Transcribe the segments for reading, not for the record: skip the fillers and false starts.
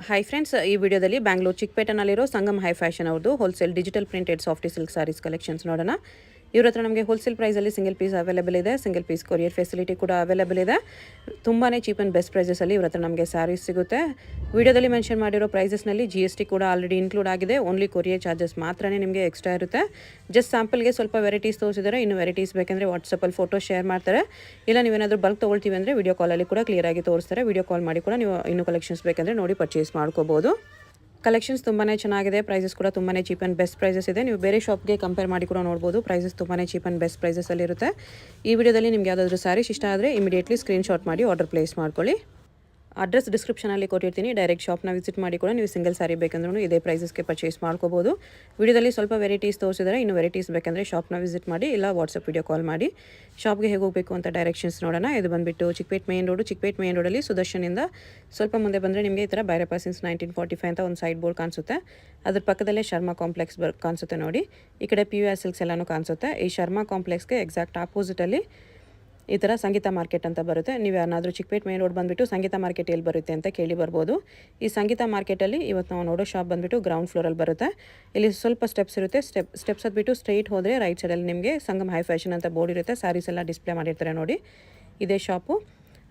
Hi friends, ಈ ವಿಡಿಯೋದಲ್ಲಿ ಬ್ಯಾಂಗ್ಳೂರು ಚಿಕ್ಕಪೇಟೆನಲ್ಲಿರೋ ಸಂಗಮ್ ಹೈ ಫ್ಯಾಷನ್ ಅವ್ರದ್ದು wholesale digital printed soft silk sarees collections ನೋಡೋಣ. ಇವ್ರ ಹತ್ರ ನಮಗೆ ಹೋಲ್ಸೇಲ್ ಪ್ರೈಸಲ್ಲಿ ಸಿಂಗಲ್ ಪೀಸ್ ಅವೈಲೇಬಲ್ ಇದೆ. ಸಿಂಗಲ್ ಪೀಸ್ ಕೊರಿಯರ್ ಫೆಸಿಲಿಟಿ ಕೂಡ ಅವೈಲೇಬಲ್ ಇದೆ. ತುಂಬಾ ಚೀಪ್ ಆ್ಯಂಡ್ ಬೆಸ್ಟ್ ಪ್ರೈಸಸಲ್ಲಿ ಇವ್ರ ಹತ್ರ ನಮಗೆ ಸ್ಯಾರೀಸ್ ಸಿಗುತ್ತೆ. ವಿಡಿಯೋದಲ್ಲಿ ಮೆನ್ಷನ್ ಮಾಡಿರೋ ಪ್ರೈಸಸ್ನಲ್ಲಿ GST ಕೂಡ ಆಲ್ರೆಡಿ ಇನ್ಕ್ಲೂಡ್ ಆಗಿದೆ. ಓನ್ಲಿ ಕೊರಿಯರ್ ಚಾರ್ಜಸ್ ಮಾತ್ರನೇ ನಿಮಗೆ ಎಕ್ಸ್ಟ್ರಾ ಇರುತ್ತೆ. ಜಸ್ಟ್ ಸ್ಯಾಂಪಲ್ಗೆ ಸ್ವಲ್ಪ ವೆರೈಟೀಸ್ ತೋರಿಸಿದರೆ, ಇನ್ನು ವೆರೈಟೀಸ್ ಬೇಕಂದರೆ ವಾಟ್ಸಪ್ಪಲ್ಲಿ ಫೋಟೋ ಶೇರ್ ಮಾಡ್ತಾರೆ. ಇಲ್ಲ ನೀವೇನಾದರೂ ಬಲ್ಕ್ ತೊಗೊಳ್ತೀವಿ ಅಂದರೆ ವಿಡಿಯೋ ಕಾಲಲ್ಲಿ ಕೂಡ ಕ್ಲಿಯರಾಗಿ ತೋರಿಸ್ತಾರೆ. ವಿಡಿಯೋ ಕಾಲ್ ಮಾಡಿ ಕೂಡ ನೀವು ಇನ್ನೂ ಕಲೆಕ್ಷನ್ಸ್ ಬೇಕಂದರೆ ನೋಡಿ ಪರ್ಚೇಸ್ ಮಾಡ್ಕೋಬೋದು. ಕಲೆಕ್ಷನ್ಸ್ ತುಂಬಾ ಚೆನ್ನಾಗಿದೆ. ಪ್ರೈಸಸ್ ಕೂಡ ತುಂಬಾ ಚೀಪ್ ಆ್ಯಂಡ್ ಬೆಸ್ಟ್ ಪ್ರೈಸಸ್ ಇದೆ. ನೀವು ಬೇರೆ ಶಾಪ್ಗೆ ಕಂಪೇರ್ ಮಾಡಿ ಕೂಡ ನೋಡ್ಬೋದು. ಪ್ರೈಸಸ್ ತುಂಬಾ ಚೀಪ್ ಆ್ಯಂಡ್ ಬೆಸ್ಟ್ ಪ್ರೈಸಸಲ್ಲಿ ಇರುತ್ತೆ. ಈ ವಿಡಿಯೋದಲ್ಲಿ ನಿಮಗೆ ಯಾವುದಾದ್ರೂ ಸ್ಯಾರೀಸ್ ಇಷ್ಟ ಆದರೆ ಇಮಿಡಿಯೇಟ್ಲಿ ಸ್ಕ್ರೀನ್ಶಾಟ್ ಮಾಡಿ ಆರ್ಡರ್ ಪ್ಲೇಸ್ ಮಾಡ್ಕೊಳ್ಳಿ. ಅಡ್ರೆಸ್ ಡಿಸ್ಕ್ರಿಪ್ಷನಲ್ಲಿ ಕೊಟ್ಟಿರ್ತೀನಿ. ಡೈರೆಕ್ಟ್ ಶಾಪ್ನ ವಿಸಿಟ್ ಮಾಡಿ ಕೂಡ ನೀವು ಸಿಂಗಲ್ ಸ್ಯಾರಿ ಬೇಕಂದ್ರೂ ಇದೇ ಪ್ರೈಸಸ್ಗೆ ಪರ್ಚೇಸ್ ಮಾಡ್ಕೋಬೋದು. ವಿಡಿಯೋದಲ್ಲಿ ಸ್ವಲ್ಪ ವೆರೈಟೀಸ್ ತೋರಿಸಿದರೆ, ಇನ್ನು ವೆರೈಟೀಸ್ ಬೇಕಂದರೆ ಶಾಪ್ನ ವಿಸಿಟ್ ಮಾಡಿ, ಇಲ್ಲ ವಾಟ್ಸಪ್ ವಿಡಿಯೋ ಕಾಲ್ ಮಾಡಿ. ಶಾಪ್ಗೆ ಹೇಗೆ ಹೋಗಬೇಕು ಅಂತ ಡೈರೆಕ್ಷನ್ಸ್ ನೋಡೋಣ. ಇದು ಬಂದುಬಿಟ್ಟು ಚಿಕ್ಕಪೇಟ್ ಮೇನ್ ರೋಡಲ್ಲಿ ಸುದರ್ಶನಿಂದ ಸ್ವಲ್ಪ ಮುಂದೆ ಬಂದರೆ ನಿಮಗೆ ಈ ಥರ ಭೈರಪ್ಪ ಸಿನ್ಸ್ 1945 ಅಂತ ಒಂದು ಸೈಡ್ ಬೋರ್ಡ್ ಕಾಣಿಸುತ್ತೆ. ಅದ್ರ ಪಕ್ಕದಲ್ಲೇ ಶರ್ಮಾ ಕಾಂಪ್ಲೆಕ್ಸ್ ಕಾಣಿಸುತ್ತೆ ನೋಡಿ. ಈ ಕಡೆ PUR ಸಿಲ್ಕ್ಸ್ ಎಲ್ಲನೂ ಕಾಣಿಸುತ್ತೆ. ಈ ಶರ್ಮಾ ಕಾಂಪ್ಲೆಕ್ಸ್ಗೆ ಎಕ್ಸಾಕ್ಟ್ ಆಪೋಸಿಟಲ್ಲಿ ಈ ಥರ ಸಂಗೀತ ಮಾರ್ಕೆಟ್ ಅಂತ ಬರುತ್ತೆ. ನೀವು ಯಾರಾದರೂ ಚಿಕ್ಕಪೇಟ್ ಮೇನ್ ರೋಡ್ ಬಂದುಬಿಟ್ಟು ಸಂಗೀತ ಮಾರ್ಕೆಟ್ ಎಲ್ಲಿ ಬರುತ್ತೆ ಅಂತ ಕೇಳಿ ಬರ್ಬೋದು. ಈ ಸಂಗೀತ ಮಾರ್ಕೆಟಲ್ಲಿ ಇವತ್ತು ನಾವು ನೋಡೋ ಶಾಪ್ ಬಂದುಬಿಟ್ಟು ಗ್ರೌಂಡ್ ಫ್ಲೋರಲ್ಲಿ ಬರುತ್ತೆ. ಇಲ್ಲಿ ಸ್ವಲ್ಪ ಸ್ಟೆಪ್ಸ್ ಇರುತ್ತೆ. ಸ್ಟೆಪ್ಸ್ ಹತ್ಬಿಟ್ಟು ಸ್ಟ್ರೈಟ್ ಹೋದರೆ ರೈಟ್ ಸೈಡಲ್ಲಿ ನಿಮಗೆ ಸಂಗಮ್ ಹೈ ಫ್ಯಾಷನ್ ಅಂತ ಬೋರ್ಡ್ ಇರುತ್ತೆ. ಸ್ಯಾರೀಸ್ ಎಲ್ಲ ಡಿಸ್ಪ್ಲೇ ಮಾಡಿರ್ತಾರೆ ನೋಡಿ. ಇದೇ ಶಾಪು.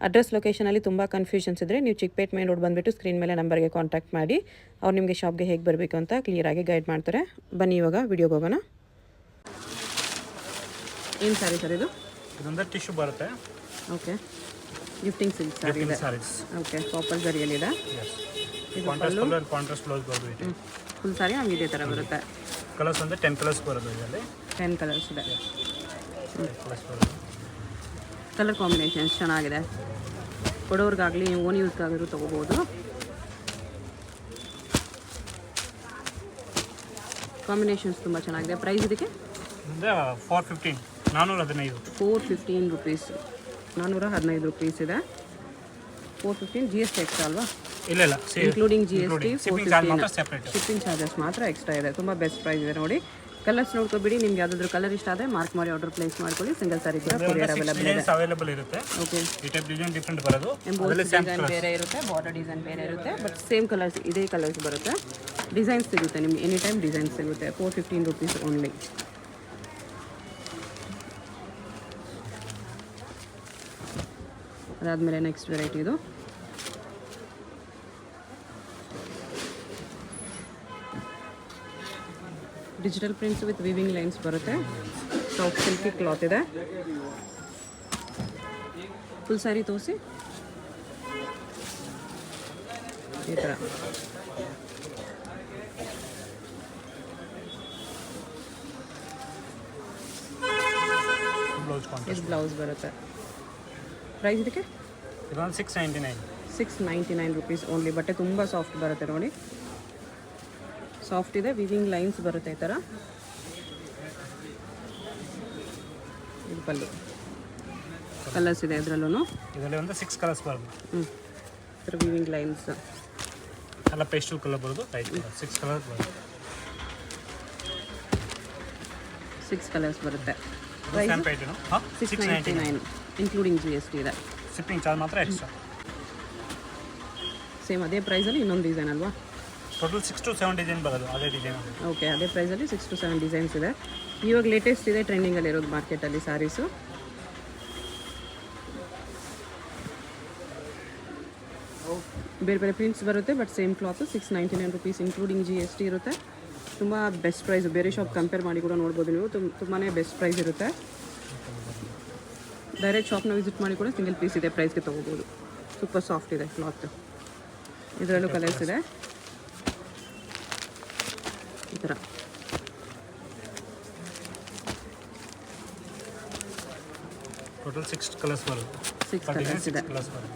ಅಡ್ರೆಸ್ ಲೊಕೇಶನಲ್ಲಿ ತುಂಬ ಕನ್ಫ್ಯೂಷನ್ಸ್ ಇದ್ದರೆ ನೀವು ಚಿಕ್ಕಪೇಟ್ ಮೇನ್ ರೋಡ್ ಬಂದುಬಿಟ್ಟು ಸ್ಕ್ರೀನ್ ಮೇಲೆ ನಂಬರ್ಗೆ ಕಾಂಟ್ಯಾಕ್ಟ್ ಮಾಡಿ ಅವ್ರು ನಿಮಗೆ ಶಾಪ್ಗೆ ಹೇಗೆ ಬರಬೇಕು ಅಂತ ಕ್ಲಿಯರಾಗಿ ಗೈಡ್ ಮಾಡ್ತಾರೆ. ಬನ್ನಿ ಇವಾಗ ವಿಡಿಯೋಗೆ ಹೋಗೋಣ. ಏನು ಸ್ಯಾರಿ ಸರ್ ಇದು? ಇದೊಂದು ಟಿಶ್ಯೂ ಬರುತ್ತೆ. ಓಕೆ, ಗಿಫ್ಟಿಂಗ್ ಸಿಲ್ಕ್ ಸ್ಯಾರಿ ಇದೆ. ಓಕೆ, ಕಾಪರ್ ಜರಿಯಲ್ಲಿದೆ. ಇದು ಕಾಂಟ್ರಾಸ್ಟ್ ಬ್ಲೌಸ್ ಬರುತ್ತೆ. ಫುಲ್ ಸ್ಯಾರಿ ನಮಗೆ ಇದೇ ಥರ ಬರುತ್ತೆ. ಕಲರ್ಸ್ ಅಂದರೆ 10 ಕಲರ್ಸ್ ಬರುತ್ತೆ. ಇದರಲ್ಲಿ 10 ಕಲರ್ಸ್ ಇದೆ. ಕಲರ್ ಕಾಂಬಿನೇಷನ್ಸ್ ಚೆನ್ನಾಗಿದೆ. ಕೊಡೋರ್ಗಾಗಲಿ ಓನ್ ಯೂಸ್ಗಾದರೂ ತೊಗೋಬೋದು. ಕಾಂಬಿನೇಷನ್ಸ್ ತುಂಬ ಚೆನ್ನಾಗಿದೆ. ಪ್ರೈಸ್ ಇದಕ್ಕೆ 415 415 ರುಪೀಸ್. 415 ರುಪೀಸ್ ಇದೆ. 415 GST ಎಕ್ಸ್ಟ್ರಾ ಅಲ್ವಾ? ಇಲ್ಲ, ಇನ್ಕ್ಲೂಡಿಂಗ್ GST. ಶಿಪ್ಪಿಂಗ್ ಚಾರ್ಜಸ್ ಮಾತ್ರ ಎಕ್ಸ್ಟ್ರಾ ಇದೆ. ತುಂಬ ಬೆಸ್ಟ್ ಪ್ರೈಸ್ ಇದೆ ನೋಡಿ. ಕಲರ್ಸ್ ನೋಡ್ಕೊಬಿಡಿ. ನಿಮ್ಗೆ ಯಾವುದಾದ್ರೂ ಕಲರ್ ಇಷ್ಟ ಆದರೆ ಮಾರ್ಕ್ ಮಾಡಿ ಆರ್ಡರ್ ಪ್ಲೇಸ್ ಮಾಡ್ಕೊಳ್ಳಿ. ಸಿಂಗಲ್ ಸ್ಯಾರಿ ಕೂಡ ಕೊರಿಯರ್ ಅವೈಲೇಬಲ್ ಇರುತ್ತೆ. ಓಕೆ, ಈ ಟೈಪ್ ಡಿಸೈನ್ ಡಿಫರೆಂಟ್ ಬರೋದು. ಡಿಸೈನ್ ಬೇರೆ ಇರುತ್ತೆ, ಬಾರ್ಡರ್ ಡಿಸೈನ್ ಬೇರೆ ಇರುತ್ತೆ. ಬಟ್ ಸೇಮ್ ಕಲರ್ಸ್, ಇದೇ ಕಲರ್ಸ್ ಬರುತ್ತೆ. ಡಿಸೈನ್ಸ್ ಸಿಗುತ್ತೆ ನಿಮ್ಗೆ ಎನಿ ಟೈಮ್ ಡಿಸೈನ್ಸ್ ಸಿಗುತ್ತೆ. 415 ರುಪೀಸ್ ಓನ್ಲಿ. ಅದಾದಮೇಲೆ ನೆಕ್ಸ್ಟ್ ವೆರೈಟಿ ಇದು digital prints with viewing lines ಬರುತ್ತೆ. ಸಾಫ್ಟ್ ಸಿಲ್ಕಿ ಕ್ಲಾತ್ ಇದೆ. ಫುಲ್ ಸ್ಯಾರಿ ತೋರಿಸಿ. ಈ ಥರ ಇದು ಬ್ಲೌಸ್ ಬರುತ್ತೆ. ಪ್ರೈಸ್ ಇದಕ್ಕೆ 699 ರುಪೀಸ್ ಓನ್ಲಿ. ಬಟ್ಟೆ ತುಂಬ ಸಾಫ್ಟ್ ಬರುತ್ತೆ ನೋಡಿ. ಸಾಫ್ಟ್ ಇದೆ, ವಿವಿಂಗ್ ಲೈನ್ಸ್ ಬರುತ್ತೆ ಈ ಥರ. ಇದು ಪಲ್ಲು. ಕಲರ್ಸ್ ಇದೆ ಇದರಲ್ಲೂ. ಇದರಲ್ಲಿ ಒಂದು 6 ಕಲರ್ಸ್ ಬರುತ್ತೆ. ಈ ಥರ ವಿವಿಂಗ್ ಲೈನ್ಸ್ ಎಲ್ಲ ಪೇಸ್ಟಲ್ ಕಲರ್ ಬರೋದು. 6 ಕಲರ್ಸ್ ಬರುತ್ತೆ. 6 ಕಲರ್ಸ್ ಬರುತ್ತೆ. ಪ್ರೈಸ್ 699 ಇನ್ಕ್ಲೂಡಿಂಗ್ GST ಇದೆ. ಶಿಪ್ಪಿಂಗ್ ಚಾರ್ಜ್ ಮಾತ್ರ ಎಕ್ಸ್ಟ್ರಾ. ಸೇಮ್ ಅದೇ ಪ್ರೈಸಲ್ಲಿ ಇನ್ನೊಂದು ಡಿಸೈನ್ ಅಲ್ವಾ? ಟೋಟಲ್ 6 to 7 ಡಿಸೈನ್ ಬರೋದು. ಅದೇ ಡಿಸೈನ್. ಓಕೆ, ಅದೇ ಪ್ರೈಸಲ್ಲಿ 6 to 7 ಡಿಸೈನ್ಸ್ ಇದೆ. ಇವಾಗ ಲೇಟೆಸ್ಟ್ ಇದೆ, ಟ್ರೆಂಡಿಂಗಲ್ಲಿ ಇರೋದು ಮಾರ್ಕೆಟಲ್ಲಿ ಸ್ಯಾರೀಸು. ಬೇರೆ ಬೇರೆ ಪ್ರಿಂಟ್ಸ್ ಬರುತ್ತೆ. But same cloth 699 rupees including GST ಇರುತ್ತೆ. ತುಂಬ ಬೆಸ್ಟ್ ಪ್ರೈಸು. ಬೇರೆ ಶಾಪ್ ಕಂಪೇರ್ ಮಾಡಿ ಕೂಡ ನೋಡ್ಬೋದು ನೀವು. ತುಂಬಾ ಬೆಸ್ಟ್ ಪ್ರೈಸ್ ಇರುತ್ತೆ. ಡೈರೆಕ್ಟ್ ಶಾಪ್ನ ವಿಸಿಟ್ ಮಾಡಿ ಕೂಡ ಸಿಂಗಲ್ ಪೀಸ್ ಇದೆ ಪ್ರೈಸ್ಗೆ ತೊಗೋಬೋದು. ಸೂಪರ್ ಸಾಫ್ಟ್ ಇದೆ ಕ್ಲಾತ್. ಇದರಲ್ಲೂ ಕಲರ್ಸ್ ಇದೆ ಈ ಥರ. ಟೋಟಲ್ 6 ಕಲರ್ಸ್ ಬರುತ್ತೆ. 6 ಕಲರ್ಸ್ ಇದೆ.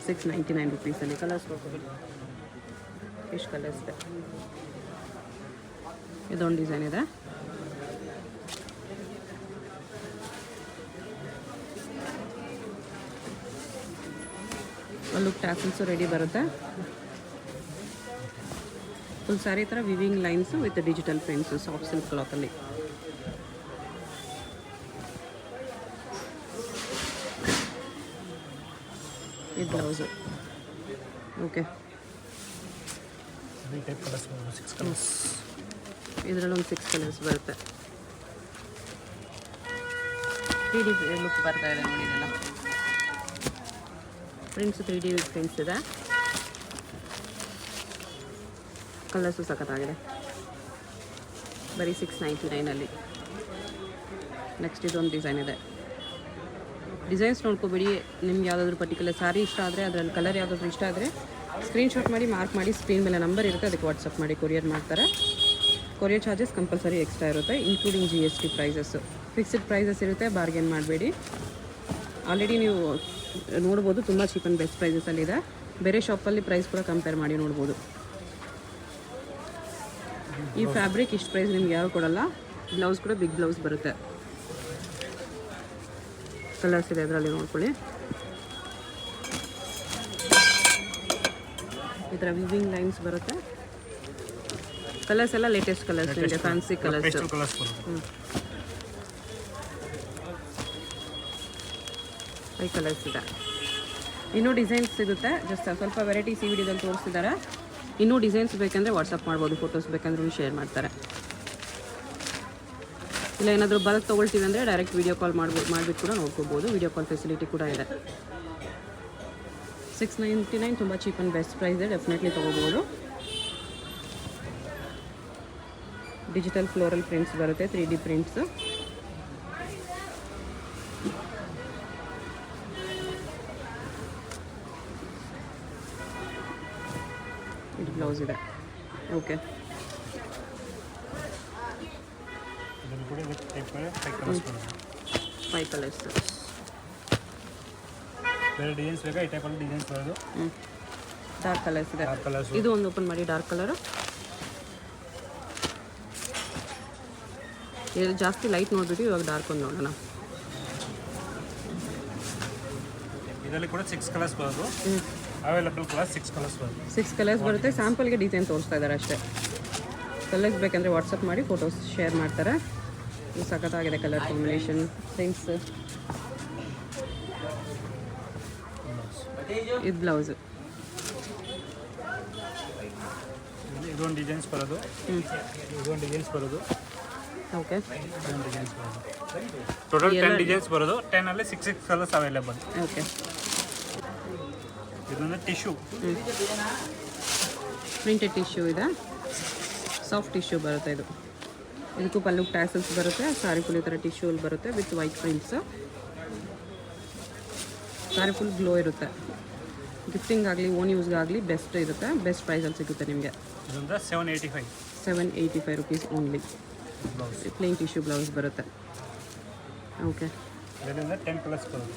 699 ರುಪೀಸಲ್ಲಿ ಕಲರ್ಸ್ ಕೊಡ್ಬೋದು. ಎಷ್ಟು ಕಲರ್ಸ್ ಇದೆ. ಇದೊಂದು ಡಿಸೈನ್ ಇದೆ. ಲುಕ್ ಟ್ಯಾಸಲ್ಸು ರೆಡಿ ಬರುತ್ತೆ. ಫುಲ್ ಸ್ಯಾರಿ ಥರ weaving lines with digital prints soft silk ಕ್ಲಾತಲ್ಲಿ. ಈ ಬ್ಲೌಸು. ಓಕೆ, ಈ ಟೈಪ್ ಕಲರ್ಸ್ ಬರೋದು 6 ಕಲರ್ಸ್. ಇದರಲ್ಲೊಂದು 6 ಕಲರ್ಸ್ ಬರುತ್ತೆ. 3D ಲುಕ್ ಬರ್ತಾ ಇದೆ ನೋಡಿ. ಇದೆಲ್ಲ ಪ್ರಿಂಟ್ಸ್ 3D ಪ್ರಿಂಟ್ಸ್ ಇದೆ. ಕಲರ್ಸು ಸಖತ್ತಾಗಿದೆ. ಬರೀ 699 ನೆಕ್ಸ್ಟ್ ಇದೊಂದು ಡಿಸೈನ್ ಇದೆ. ಡಿಸೈನ್ಸ್ ನೋಡ್ಕೊಬೇಡಿ. ನಿಮ್ಗೆ ಯಾವುದಾದ್ರೂ ಪರ್ಟಿಕ್ಯುಲರ್ ಸಾರಿ ಇಷ್ಟ ಆದರೆ, ಅದರಲ್ಲಿ ಕಲರ್ ಯಾವುದಾದ್ರೂ ಇಷ್ಟ ಆದರೆ ಸ್ಕ್ರೀನ್ಶಾಟ್ ಮಾಡಿ ಮಾರ್ಕ್ ಮಾಡಿ, ಸ್ಕ್ರೀನ್ ಮೇಲೆ ನಂಬರ್ ಇರುತ್ತೆ, ಅದಕ್ಕೆ ವಾಟ್ಸಪ್ ಮಾಡಿ ಕೊರಿಯರ್ ಮಾಡ್ತಾರೆ. ಕೊರಿಯರ್ ಚಾರ್ಜಸ್ ಕಂಪಲ್ಸರಿ ಎಕ್ಸ್ಟ್ರಾ ಇರುತ್ತೆ, including GST prices. Fixed prices ಇರುತ್ತೆ, ಬಾರ್ಗೇನ್ ಮಾಡಬೇಡಿ. ಆಲ್ರೆಡಿ ನೀವು ನೋಡ್ಬೋದು ತುಂಬ ಚೀಪ್ ಆ್ಯಂಡ್ ಬೆಸ್ಟ್ ಪ್ರೈಸಸಲ್ಲಿದೆ. ಬೇರೆ ಶಾಪಲ್ಲಿ ಪ್ರೈಸ್ ಕೂಡ ಕಂಪೇರ್ ಮಾಡಿ ನೋಡ್ಬೋದು. ಈ ಫ್ಯಾಬ್ರಿಕ್ ಇಷ್ಟು ಪ್ರೈಸ್ ನಿಮ್ಗೆ ಯಾರು ಕೊಡಲ್ಲ. ಬ್ಲೌಸ್ ಕೂಡ ಬಿಗ್ ಬ್ಲೌಸ್ ಬರುತ್ತೆ. ಕಲರ್ಸ್ ಇದೆ ಅದರಲ್ಲಿ ನೋಡ್ಕೊಳ್ಳಿ. ಈ ಥರ ವಿವಿಂಗ್ ಲೈನ್ಸ್ ಬರುತ್ತೆ. ಕಲರ್ಸ್ ಎಲ್ಲ ಲೇಟೆಸ್ಟ್ ಕಲರ್ಸ್ ನಿಮಗೆ, ಫ್ಯಾನ್ಸಿ ಕಲರ್ಸ್. ಪೇಸ್ಟಲ್ ಕಲರ್ಸ್ ಬರೋದು. 5 ಕಲರ್ಸ್ ಇದೆ. ಇನ್ನೂ ಡಿಸೈನ್ಸ್ ಸಿಗುತ್ತೆ. ಜಸ್ಟ್ ಸ್ವಲ್ಪ ವೆರೈಟೀಸ್ ಈ ವಿಡಿಯೋದಲ್ಲಿ ತೋರಿಸ್ತಿದ್ದಾರೆ. ಇನ್ನೂ ಡಿಸೈನ್ಸ್ ಬೇಕಂದರೆ ವಾಟ್ಸಪ್ ಮಾಡ್ಬೋದು, ಫೋಟೋಸ್ ಬೇಕಂದ್ರೂ ಶೇರ್ ಮಾಡ್ತಾರೆ. ಇಲ್ಲ ಏನಾದರೂ ಬಲ್ಕ್ ತೊಗೊಳ್ತೀವಿ ಅಂದರೆ ಡೈರೆಕ್ಟ್ ವೀಡಿಯೋ ಕಾಲ್ ಮಾಡಿಬಿಟ್ಟು ಕೂಡ ನೋಡ್ಕೋಬೋದು. ವೀಡಿಯೋ ಕಾಲ್ ಫೆಸಿಲಿಟಿ ಕೂಡ ಇದೆ. 699 ತುಂಬ ಚೀಪ್ ಆ್ಯಂಡ್ ಬೆಸ್ಟ್ ಪ್ರೈಸ್ ಇದೆ. ಡೆಫಿನೆಟ್ಲಿ ತೊಗೋಬೋದು. ಡಿಜಿಟಲ್ ಫ್ಲೋರಲ್ ಪ್ರಿಂಟ್ಸ್ ಬರುತ್ತೆ, 3D ಪ್ರಿಂಟ್ಸು. ಇದು ಬ್ಲೌಸ್ ಇದೆ. ಓಕೆ, ಇದನ್ನು ಕೂಡ ಟೈಪ್ 5 ಕಲರ್ಸ್ ಬರೋದು. 5 ಕಲರ್ಸ್. ಬೇರೆ ಡಿಸೈನ್ಸ್ ಬೇಕಾ? ಈ ಟೈಪಲ್ಲಿ ಡಿಸೈನ್ಸ್ ಬರೋದು. ಡಾರ್ಕ್ ಕಲರ್ಸ್ ಇದೆ. Dark colours. ಇದು ಒಂದು ಓಪನ್ ಮಾಡಿ. Dark colour. ಇದು ಜಾಸ್ತಿ ಲೈಟ್ ನೋಡ್ಬಿಟ್ಟು ಇವಾಗ ಡಾರ್ಕ್ ಒಂದು ನೋಡೋಣ. ಇದರಲ್ಲಿ ಕೂಡ 6 ಕಲರ್ಸ್ ಬರೋದು. ಅವೈಲಬಲ್ ಕಲರ್ 6 ಕಲರ್ಸ್ ಬರೋದು. 6 ಕಲರ್ಸ್ ಬರುತ್ತೆ. ಸ್ಯಾಂಪಲ್ಗೆ ಡಿಸೈನ್ ತೋರಿಸ್ತಾ ಇದ್ದಾರೆ ಅಷ್ಟೇ. ಕಲರ್ಸ್ ಬೇಕಂದರೆ ವಾಟ್ಸಪ್ ಮಾಡಿ ಫೋಟೋಸ್ ಶೇರ್ ಮಾಡ್ತಾರೆ. ಇದು ಸಖತ್ತಾಗಿದೆ ಕಲರ್ ಕಾಂಬಿನೇಷನ್. ಪ್ರಿಂಟ್ಸ್. ಇದು ಬ್ಲೌಸು. ಇದೊಂದು ಡಿಸೈನ್ಸ್ ಬರೋದು. ಇದೊಂದು ಡಿಸೈನ್ಸ್ ಬರೋದು. ಓಕೆ, ಇದೊಂದು ಡಿಸೈನ್ಸ್ ಬರೋದು. ಟೋಟಲ್ 10 ಡಿಸೈನ್ಸ್ ಬರೋದು. 10 ಅಲ್ಲಿ 6 ಕಲರ್ಸ್ ಅವೈಲೇಬಲ್. ಓಕೆ, ಇದೊಂದು ಟಿಶ್ಯೂ. ಪ್ರಿಂಟೆಡ್ ಟಿಶ್ಯೂ ಇದೆ. ಸಾಫ್ಟ್ ಟಿಶ್ಯೂ ಬರುತ್ತೆ ಇದು. ಇದಕ್ಕೂ ಪಲ್ಲು ಟ್ಯಾಸಲ್ಸ್ ಬರುತ್ತೆ. ಸಾರಿ ಫುಲ್ ಈ ಥರ ಟಿಶ್ಯೂಲ್ ಬರುತ್ತೆ with white prints. Saree full glow ಇರುತ್ತೆ. ಗಿಫ್ಟಿಂಗ್ ಆಗಲಿ ಓನ್ ಯೂಸ್ಗಾಗಲಿ ಬೆಸ್ಟ್ ಇರುತ್ತೆ. ಬೆಸ್ಟ್ ಪ್ರೈಸಲ್ಲಿ ಸಿಗುತ್ತೆ ನಿಮಗೆ. ಇದೊಂದು 785 rupees only. Plain tissue blouse ಬರುತ್ತೆ. ಓಕೆ, ಇದರಿಂದ 10 ಕಲರ್ಸ್ ಬರುತ್ತೆ.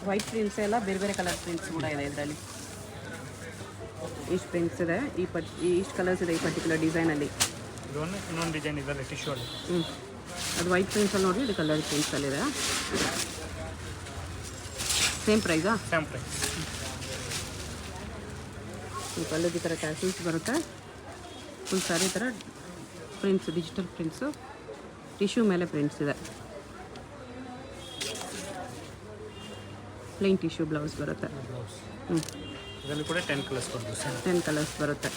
ವೈಟ್ ಪ್ರಿಂಟ್ಸ್ ಎಲ್ಲ ಬೇರೆ ಬೇರೆ ಕಲರ್ ಪ್ರಿಂಟ್ಸ್ ಕೂಡ ಇದೆ ಇದರಲ್ಲಿ. ಇಷ್ಟು ಪ್ರಿಂಟ್ಸ್ ಇದೆ. ಇಷ್ಟು ಕಲರ್ಸ್ ಇದೆ ಈ ಪರ್ಟಿಕ್ಯುಲರ್ ಡಿಸೈನಲ್ಲಿ. ಇದೊಂದು ಇನ್ನೊಂದು ಡಿಸೈನ್ ಇದರಲ್ಲಿ ಟಿಶ್ಯೂ ಅಲ್ಲಿ. ಅದು ವೈಟ್ ಪ್ರಿಂಟ್ಸಲ್ಲಿ ನೋಡಿ, ಇದು ಕಲರ್ ಪ್ರಿಂಟ್ಸಲ್ಲಿದೆ. ಸೇಮ್ ಪ್ರೈಸಾ? Same price. ಈ ಪಲ್ಲುದು ಈ ಥರ ಟ್ಯಾಸಲ್ಸ್ ಬರುತ್ತೆ. ಫುಲ್ ಸಾರಿ ಥರ ಪ್ರಿಂಟ್ಸ್, ಡಿಜಿಟಲ್ ಪ್ರಿಂಟ್ಸು. ಟಿಶ್ಯೂ ಮೇಲೆ ಪ್ರಿಂಟ್ಸ್ ಇದೆ. ಪ್ಲೇನ್ ಟಿಶ್ಯೂ ಬ್ಲೌಸ್ ಬರುತ್ತೆ. ಇದರಲ್ಲಿ ಕೂಡ 10 ಕಲರ್ಸ್ ಬರುತ್ತೆ. 10 ಕಲರ್ಸ್ ಬರುತ್ತೆ.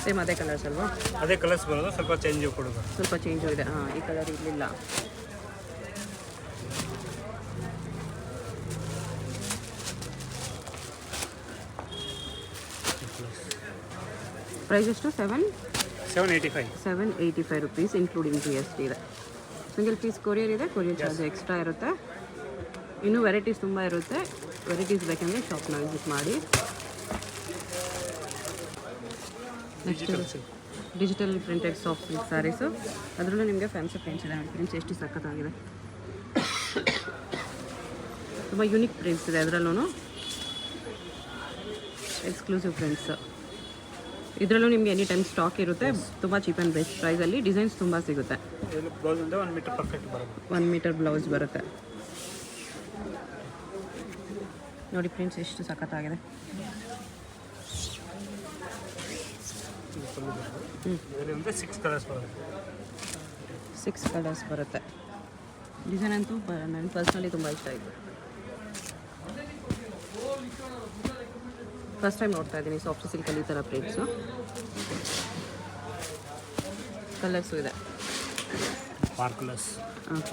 ಸೇಮ್ ಅದೇ ಕಲರ್ಸ್ ಅಲ್ವಾ? ಅದೇ ಕಲರ್ಸ್ ಬರೋದು. ಸ್ವಲ್ಪ ಚೇಂಜ್ ಕೊಡೋದು. ಸ್ವಲ್ಪ ಚೇಂಜು ಇದೆ. ಹಾಂ, ಈ ಕಲರ್ ಇರಲಿಲ್ಲ. ಪ್ರೈಸ್ ಎಷ್ಟು? 785 ರುಪೀಸ್ ಇನ್ಕ್ಲೂಡಿಂಗ್ GST ಇದೆ. ಸಿಂಗಲ್ ಪೀಸ್ ಕೊರಿಯರ್ ಇದೆ. ಕೊರಿಯರ್ ಚಾರ್ಜ್ ಎಕ್ಸ್ಟ್ರಾ ಇರುತ್ತೆ. ಇನ್ನೂ ವೆರೈಟೀಸ್ ತುಂಬ ಇರುತ್ತೆ. ವೆರೈಟೀಸ್ ಬೇಕಂದರೆ ಶಾಪ್ನ ವಿಸಿಟ್ ಮಾಡಿ. Next digital printed soft silk sarees. ಅದರಲ್ಲೂ ನಿಮಗೆ ಫ್ಯಾನ್ಸಿ ಪ್ರಿಂಟ್ಸ್ ಇದೆ. ಪ್ರಿಂಟ್ಸ್ ಎಷ್ಟು ಸಖತ್ತಾಗಿದೆ. ತುಂಬ ಯೂನಿಕ್ ಪ್ರಿಂಟ್ಸ್ ಇದೆ ಅದರಲ್ಲೂ. Exclusive prints. ಇದರಲ್ಲೂ ನಿಮಗೆ ಎನಿ ಟೈಮ್ ಸ್ಟಾಕ್ ಇರುತ್ತೆ, ತುಂಬ ಚೀಪ್ ಆ್ಯಂಡ್ ಬೆಸ್ಟ್ ಪ್ರೈಸಲ್ಲಿ ಡಿಸೈನ್ಸ್ ತುಂಬ ಸಿಗುತ್ತೆ. ಇದರಲ್ಲಿ ಬ್ಲೌಸ್ ಅಂದರೆ 1 ಮೀಟರ್ ಪರ್ಫೆಕ್ಟ್ ಬರೋದು. 1 ಮೀಟರ್ ಬ್ಲೌಸ್ ಬರುತ್ತೆ ನೋಡಿ ಪ್ರಿಂಟ್ಸ್ ಎಷ್ಟು ಸಖತ್ತಾಗಿದೆ. ಇದರಲ್ಲಿ ಅಂದರೆ 6 ಕಲರ್ಸ್ ಬರೋದು. 6 ಕಲರ್ಸ್ ಬರುತ್ತೆ. ಡಿಸೈನ್ ಅಂತೂ ನನಗೆ ಪರ್ಸ್ನಲಿ ತುಂಬ ಇಷ್ಟ ಆಯಿತು. ಫಸ್ಟ್ ಟೈಮ್ ನೋಡ್ತಾ ಇದ್ದೀನಿ ಸಾಫ್ಟ್ ಸಿಲ್ಕಲ್ಲಿ ಈ ಥರ ಪ್ರಿಂಟ್ಸು. ಕಲರ್ಸು ಇದೆ, ಸ್ಪಾರ್ಕ್ಲರ್ಸ್.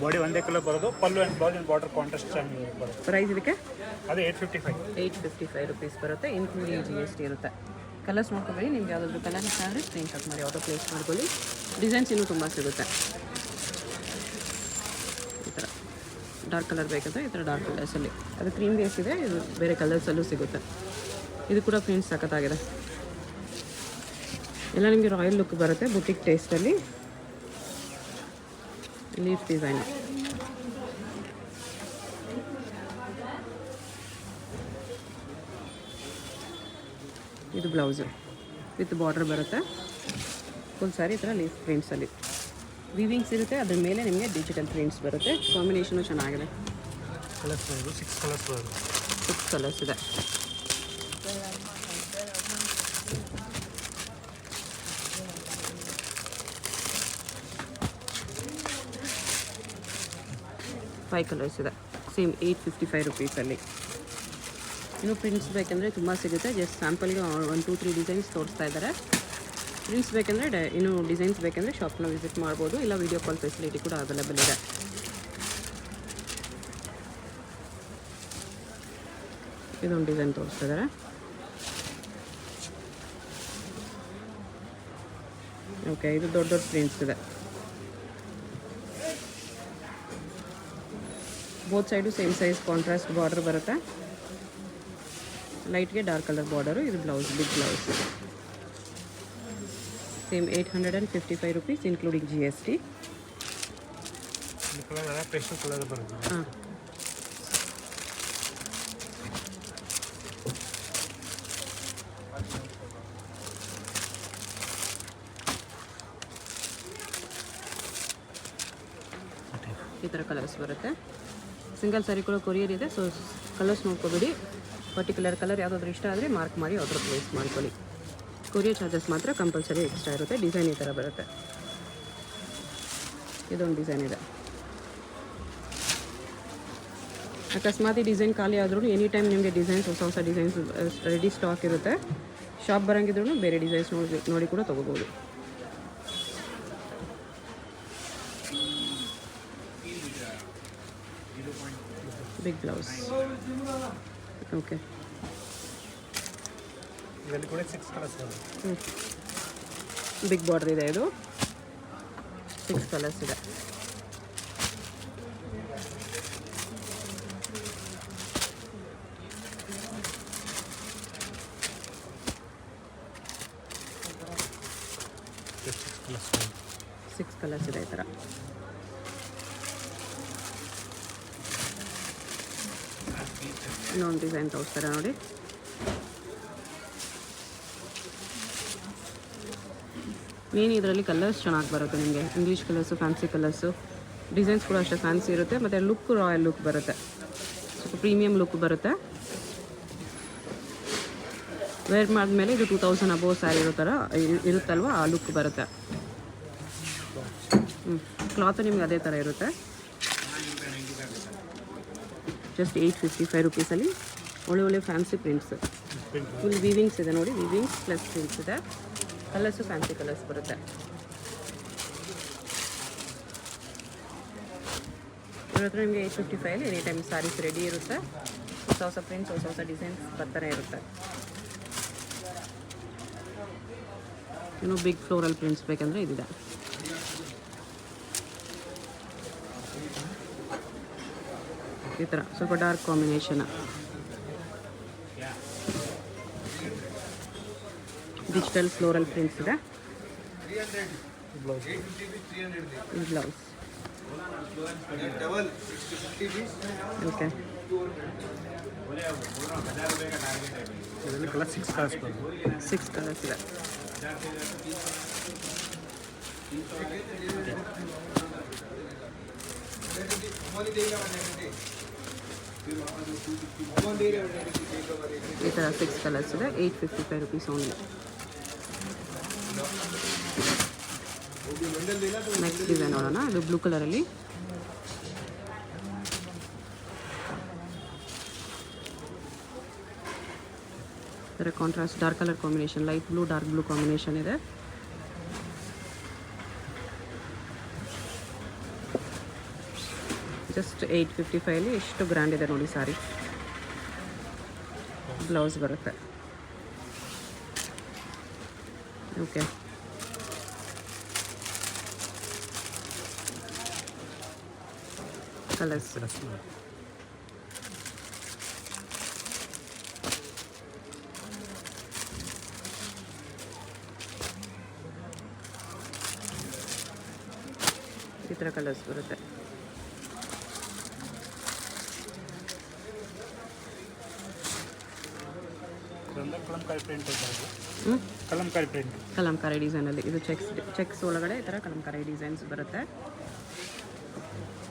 ಬಾಡಿ ಒಂದೇ ಕಲರ್ ಬರೋದು. Pallu and blouse and border contrast ಚೆನ್ನಾಗಿ ಬರುತ್ತೆ. ಪ್ರೈಸ್ ಇದಕ್ಕೆ ಅದೇ 855. 855 ರುಪೀಸ್ ಬರುತ್ತೆ, ಇನ್ಕ್ಲೂಡಿಂಗ್ GST ಇರುತ್ತೆ. ಕಲರ್ಸ್ ನೋಡ್ಕೊಬೇಡಿ, ನಿಮ್ಗೆ ಯಾವುದಾದ್ರು ಕಲರ್ ಇಷ್ಟ ಆದರೆ ಸ್ಕ್ರೀನ್ಶಾಟ್ ಮಾಡಿ ಆಟೋ ಪ್ಲೇಸ್ ಮಾಡ್ಕೊಳ್ಳಿ. ಡಿಸೈನ್ಸ್ ಇನ್ನೂ ತುಂಬ ಸಿಗುತ್ತೆ. ಈ ಥರ ಡಾರ್ಕ್ ಕಲರ್ ಬೇಕಂದ್ರೆ ಈ ಥರ ಡಾರ್ಕ್ ಕಲರ್ಸಲ್ಲಿ, ಅದು ಕ್ರೀಮ್ ಬೇಸ್ ಇದೆ, ಇದು ಬೇರೆ ಕಲರ್ಸಲ್ಲೂ ಸಿಗುತ್ತೆ. ಇದು ಕೂಡ ಪ್ರಿಂಟ್ಸ್ ಸಖತ್ತಾಗಿದೆ. ಎಲ್ಲ ನಿಮಗೆ ರಾಯಲ್ ಲುಕ್ ಬರುತ್ತೆ, ಬುಟಿಕ್ ಟೇಸ್ಟಲ್ಲಿ. ಲೀಫ್ ಡಿಸೈನ್, ಇದು ಬ್ಲೌಸು ವಿತ್ ಬಾರ್ಡರ್ ಬರುತ್ತೆ. ಫುಲ್ ಸ್ಯಾರಿ ಈ ಥರ ಲೀಫ್ ಪ್ರಿಂಟ್ಸಲ್ಲಿ ವಿವಿಂಗ್ಸ್ ಇರುತ್ತೆ, ಅದ್ರ ಮೇಲೆ ನಿಮಗೆ ಡಿಜಿಟಲ್ ಪ್ರಿಂಟ್ಸ್ ಬರುತ್ತೆ. ಕಾಂಬಿನೇಷನು ಚೆನ್ನಾಗಿದೆ. ಕಲರ್ಸ್ ಬರೋದು 6 ಕಲರ್ಸ್ ಬರೋದು. 6 ಕಲರ್ಸ್ ಇದೆ. ಫೈವ್ ಕಲರ್ಸ್ ಇದೆ. ಸೇಮ್ 855 ರುಪೀಸಲ್ಲಿ. ಇನ್ನು ಪ್ರಿಂಟ್ಸ್ ಬೇಕಂದರೆ ತುಂಬ ಸಿಗುತ್ತೆ. ಜಸ್ಟ್ ಸ್ಯಾಂಪಲ್ಗೆ 1 2 3 ಡಿಸೈನ್ಸ್ ತೋರಿಸ್ತಾ ಇದ್ದಾರೆ. ಪ್ರಿಂಟ್ಸ್ ಬೇಕಂದರೆ ಇನ್ನೂ ಡಿಸೈನ್ಸ್ ಬೇಕಂದರೆ ಶಾಪ್ನ ವಿಸಿಟ್ ಮಾಡ್ಬೋದು, ಇಲ್ಲ ವೀಡಿಯೋ ಕಾಲ್ ಫೆಸಿಲಿಟಿ ಕೂಡ ಅವೈಲೇಬಲ್ ಇದೆ. ಇದೊಂದು ಡಿಸೈನ್ ತೋರಿಸ್ತಾ ಇದ್ದಾರೆ. ಓಕೆ, ಇದು ದೊಡ್ಡ ದೊಡ್ಡ ಪ್ರಿಂಟ್ಸ್ ಇದೆ. Both side same size contrast border ಬರುತ್ತೆ. ಲೈಟ್ಗೆ ಡಾರ್ಕ್ ಕಲರ್ ಬಾರ್ಡರು. ಇದು blouse, big blouse. Same 855 rupees including GST. Colour pastel colour ಬರೋದು. ಹಾಂ, ಈ ಥರ ಕಲರ್ಸ್ ಬರುತ್ತೆ. ಸಿಂಗಲ್ ಸ್ಯಾರಿ ಕೂಡ ಕೊರಿಯರ್ ಇದೆ, ಸೊ ಕಲರ್ಸ್ ನೋಡ್ಕೊಬೇಡಿ. ಪರ್ಟಿಕ್ಯುಲರ್ ಕಲರ್ ಯಾವುದಾದ್ರೂ ಇಷ್ಟ ಆದರೆ ಮಾರ್ಕ್ ಮಾಡಿ ಆರ್ಡರ್ ಪ್ಲೇಸ್ ಮಾಡ್ಕೊಳ್ಳಿ. ಕೊರಿಯರ್ ಚಾರ್ಜಸ್ ಮಾತ್ರ ಕಂಪಲ್ಸರಿ ಎಕ್ಸ್ಟ್ರಾ ಇರುತ್ತೆ. ಡಿಸೈನ್ ಈ ಥರ ಬರುತ್ತೆ. ಇದೊಂದು ಡಿಸೈನ್ ಇದೆ. ಅಕಸ್ಮಾತ್ ಈ ಡಿಸೈನ್ ಖಾಲಿ ಆದ್ರೂ ಎನಿ ಟೈಮ್ ನಿಮಗೆ ಡಿಸೈನ್ಸ್ ಹೊಸ ಹೊಸ ಡಿಸೈನ್ಸ್ ರೆಡಿ ಸ್ಟಾಕ್ ಇರುತ್ತೆ. ಶಾಪ್ ಬರೋಂಗಿದ್ರೂ ಬೇರೆ ಡಿಸೈನ್ಸ್ ನೋಡಿ ಕೂಡ ತೊಗೋಬೋದು. Big blouse. ಓಕೆ, ಇದರಲ್ಲಿ ಕೂಡ 6 ಕಲರ್ಸ್ ಬರೋದು. ಬಿಗ್ ಬಾರ್ಡರ್ ಇದೆ. ಇದು 6 ಕಲರ್ಸ್ ಇದೆ. ಸಿಕ್ಸ್ ಕಲರ್ಸ್ ಇದೆ ಈ ಥರ. ಇನ್ನೊಂದು ಡಿಸೈನ್ ತೋರಿಸ್ತಾರೆ ನೋಡಿ. ಮೇನ್ ಇದರಲ್ಲಿ ಕಲರ್ಸ್ ಚೆನ್ನಾಗಿ ಬರುತ್ತೆ ನಿಮಗೆ. English colours, fancy colours. Designs ಕೂಡ ಅಷ್ಟೇ ಫ್ಯಾನ್ಸಿ ಇರುತ್ತೆ. ಮತ್ತು ಲುಕ್ ರಾಯಲ್ ಲುಕ್ ಬರುತ್ತೆ, ಸ್ವಲ್ಪ ಪ್ರೀಮಿಯಂ ಲುಕ್ ಬರುತ್ತೆ. ವೇರ್ ಮಾಡಿದ್ಮೇಲೆ ಇದು 2000 ಅಬೋವ್ ಸ್ಯಾರಿ ಇರೋ ಥರ ಇರುತ್ತಲ್ವ, ಆ ಲುಕ್ ಬರುತ್ತೆ. ಕ್ಲಾತು ನಿಮ್ಗೆ ಅದೇ ಥರ ಇರುತ್ತೆ. ಜಸ್ಟ್ 855 ರುಪೀಸಲ್ಲಿ ಒಳ್ಳೆ ಫ್ಯಾನ್ಸಿ ಪ್ರಿಂಟ್ಸ್. ಫುಲ್ ವೀವಿಂಗ್ಸ್ ಇದೆ ನೋಡಿ, ವೀವಿಂಗ್ಸ್ ಪ್ಲಸ್ ಪ್ರಿಂಟ್ಸ್ ಇದೆ. ಕಲರ್ಸು ಫ್ಯಾನ್ಸಿ ಕಲರ್ಸ್ ಬರುತ್ತೆ. ಇವ್ರ ಹತ್ರ ನಿಮಗೆ 855 ಎನಿ ಟೈಮ್ ಸ್ಯಾರೀಸ್ ರೆಡಿ ಇರುತ್ತೆ. ಹೊಸ ಹೊಸ ಪ್ರಿಂಟ್ಸ್, ಹೊಸ ಹೊಸ ಡಿಸೈನ್ಸ್ ಬರ್ತಾನೆ ಇರುತ್ತೆ. ಇನ್ನು ಬಿಗ್ ಫ್ಲೋರಲ್ ಪ್ರಿಂಟ್ಸ್ ಬೇಕಂದರೆ ಇದಿದೆ. ಈ ಥರ ಸ್ವಲ್ಪ dark combination. Digital floral prints ಇದೆ. ಇದು ಬ್ಲೌಸ್. ಓಕೆ, ಇದರಲ್ಲಿ ಕಲರ್ 6 ಕಲರ್ಸ್ ಬರೋದು. 6 ಕಲರ್ಸ್ ಇದೆ. ಈ ಥರ 6 ಕಲರ್ಸ್ ಇದೆ, 855 ರುಪೀಸ್ ಓನ್ಲಿ. ನೆಕ್ಸ್ಟ್ ಡಿಸೈನ್ ನೋಡೋಣ. ಇದು ಬ್ಲೂ ಕಲರಲ್ಲಿ ಇದರ contrast dark colour combination, light blue dark blue combination ಇದೆ. ಜಸ್ಟ್ 855 ಎಷ್ಟು ಗ್ರ್ಯಾಂಡ್ ಇದೆ ನೋಡಿ ಸಾರಿ. ಬ್ಲೌಸ್ ಬರುತ್ತೆ. ಓಕೆ, ಕಲರ್ಸ್ ಈ ಥರ ಕಲರ್ಸ್ ಬರುತ್ತೆ. ಕಲಂಕಾರಿ ಪ್ರಿಂಟ್ ಕಲಂಕಾರಿ ಪ್ರಿಂಟ್, ಕಲಂಕಾರಿ ಡಿಸೈನಲ್ಲಿ ಇದು ಚೆಕ್ಸ್ ಒಳಗಡೆ ಈ ಥರ ಕಲಂಕಾರಿ ಡಿಸೈನ್ಸ್ ಬರುತ್ತೆ.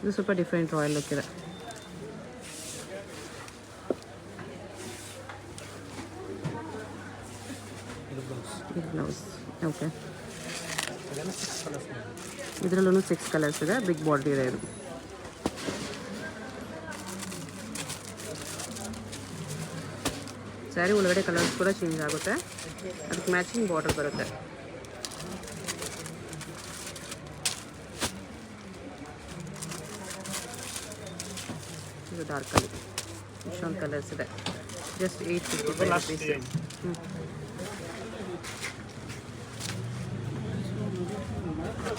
ಇದು ಸ್ವಲ್ಪ ಡಿಫ್ರೆಂಟ್ ರಾಯಲ್ ಲುಕ್ ಇದೆ. ಇದು ಬ್ಲೌಸ್. ಓಕೆ, ಇದರಲ್ಲೂ 6 ಕಲರ್ಸ್ ಇದೆ, ಬಿಗ್ ಬಾರ್ಡರ್ ಇದೆ. ಇದು ಸ್ಯಾರಿ ಒಳಗಡೆ ಕಲರ್ಸ್ ಕೂಡ ಚೇಂಜ್ ಆಗುತ್ತೆ, ಅದಕ್ಕೆ ಮ್ಯಾಚಿಂಗ್ ಬಾರ್ಡರ್ ಬರುತ್ತೆ. ಇದು ಡಾರ್ಕಲ್ಲಿ ಇಷ್ಟೊಂದು ಕಲರ್ಸ್ ಇದೆ. Just 855 rupees.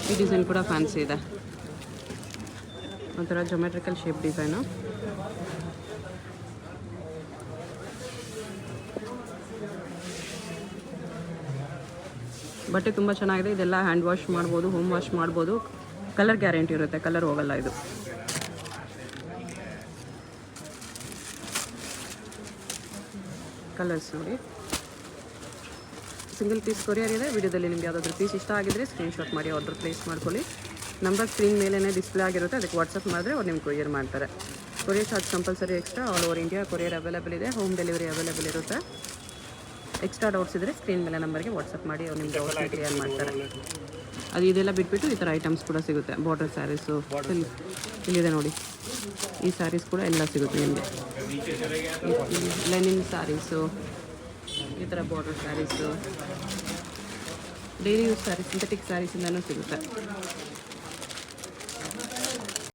ಈ ಡಿಸೈನ್ ಕೂಡ ಫ್ಯಾನ್ಸಿ ಇದೆ, ಒಂಥರ ಜೊಮೆಟ್ರಿಕಲ್ ಶೇಪ್ ಡಿಸೈನು. ಬಟ್ಟೆ ತುಂಬ ಚೆನ್ನಾಗಿದೆ. ಇದೆಲ್ಲ ಹ್ಯಾಂಡ್ ವಾಶ್ ಮಾಡ್ಬೋದು, ಹೋಮ್ ವಾಶ್ ಮಾಡ್ಬೋದು. ಕಲರ್ ಗ್ಯಾರಂಟಿ ಇರುತ್ತೆ, ಕಲರ್ ಹೋಗಲ್ಲ. ಇದು ಕಲರ್ಸ್ ನೋಡಿ. ಸಿಂಗಲ್ ಪೀಸ್ ಕೊರಿಯರ್ ಇದೆ. ವಿಡಿಯೋದಲ್ಲಿ ನಿಮ್ಗೆ ಯಾವುದಾದ್ರೂ ಪೀಸ್ ಇಷ್ಟ ಆಗಿದ್ರೆ ಸ್ಕ್ರೀನ್ಶಾಟ್ ಮಾಡಿ ಆರ್ಡರ್ ಪ್ಲೇಸ್ ಮಾಡ್ಕೊಳ್ಳಿ. ನಂಬರ್ ಸ್ಕ್ರೀನ್ ಮೇಲೇ ಡಿಸ್ಪ್ಲೇ ಆಗಿರುತ್ತೆ, ಅದಕ್ಕೆ ವಾಟ್ಸಪ್ ಮಾಡಿದ್ರೆ ಅವ್ರು ನಿಮ್ಗೆ ಕೊರಿಯರ್ ಮಾಡ್ತಾರೆ. Courier charge compulsory extra. All over India courier available ಇದೆ, ಹೋಮ್ ಡೆಲಿವರಿ ಅವೈಲೇಬಲ್ ಇರುತ್ತೆ. ಎಕ್ಸ್ಟ್ರಾ ಡೌಟ್ಸ್ ಇದ್ದರೆ ಸ್ಕ್ರೀನ್ ಮೇಲೆ ನಂಬರ್ಗೆ ವಾಟ್ಸಪ್ ಮಾಡಿ ಅವ್ರು ನಿಮ್ಮ ಡೌಟ್ಸ್ನ ಕ್ಲಿಯರ್ ಮಾಡ್ತಾರೆ. ಅದು ಇದೆಲ್ಲ ಬಿಟ್ಬಿಟ್ಟು ಈ ಥರ ಐಟಮ್ಸ್ ಕೂಡ ಸಿಗುತ್ತೆ. ಬಾರ್ಡರ್ ಸ್ಯಾರೀಸು ಇಲ್ಲಿದೆ ನೋಡಿ. ಈ ಸ್ಯಾರೀಸ್ ಕೂಡ ಎಲ್ಲ ಸಿಗುತ್ತೆ ನಿಮಗೆ. ಲೆನಿನ್ ಸ್ಯಾರೀಸು, ಈ ಥರ border saris, daily use saris, synthetic ಸ್ಯಾರೀಸಿಂದನೂ ಸಿಗುತ್ತೆ.